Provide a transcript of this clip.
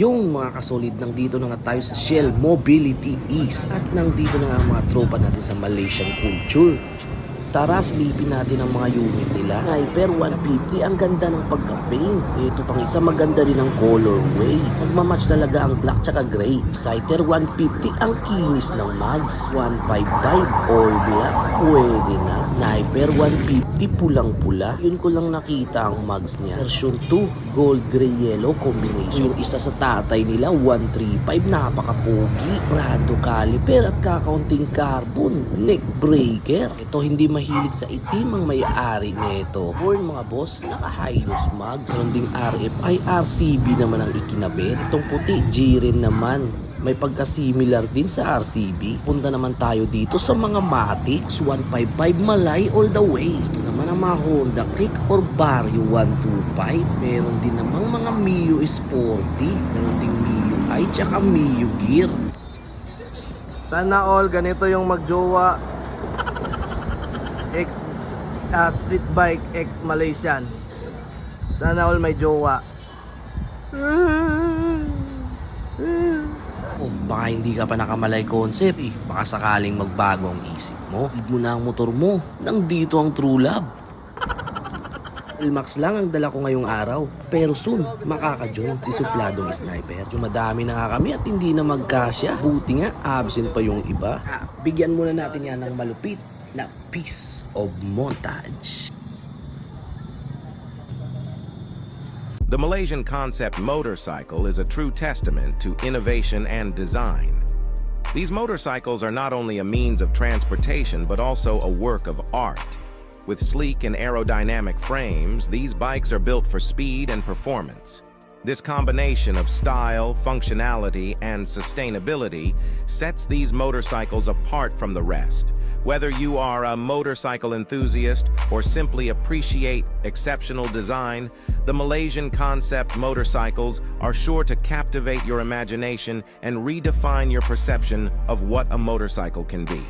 Yung mga kasolid, nandito na nga tayo sa Shell Mobility East at nandito na nga ang mga tropa natin sa Malaysian culture. Tara, silipin natin ang mga unit nila. Sniper 150, ang ganda ng pagka-paint. Ito pang isa, maganda din ang colorway. Magmamatch talaga ang black tsaka gray. Exciter 150, ang kinis ng mags. 155, all black, pwede na. Sniper 150, pulang-pula. Yun ko lang nakita ang mags niya. Version 2, gold, gray, yellow combination. Yung isa sa tatay nila, 135, napaka-pogi. Prado caliper at kakaunting carbon. Neck breaker. Ito hindi mahilig sa itim ang may-ari nito. Horn mga boss, naka-high-loss mags. Meron ding RFI, RCB naman ang ikinabit. Itong puti, G-Ren naman. May pagka-similar din sa RCB. Punta naman tayo dito sa mga Matic. 155 Malay all the way. Ito naman ang mga Honda Click or Vario 125. Meron din namang mga Mio Sporty. Meron ding Mio I tsaka Mio Gear. Sana all ganito yung magjowa. Street bike ex Malaysian. Sana all may jowa. Oh, baka hindi ka pa nakamalay concept eh. Baka sakaling magbago ang isip mo. Leave mo na ang motor mo. Nandito ang True Love. Max lang ang dala ko ngayong araw. Pero soon, makaka-join si supladong sniper. Yung madami na nga kami at hindi na magkasya. Buti nga, absent pa yung iba. Bigyan muna natin yan ng malupit na piece of montage. The Malaysian concept motorcycle is a true testament to innovation and design. These motorcycles are not only a means of transportation but also a work of art. With sleek and aerodynamic frames, these bikes are built for speed and performance. This combination of style, functionality, and sustainability sets these motorcycles apart from the rest. Whether you are a motorcycle enthusiast or simply appreciate exceptional design, the Malaysian concept motorcycles are sure to captivate your imagination and redefine your perception of what a motorcycle can be.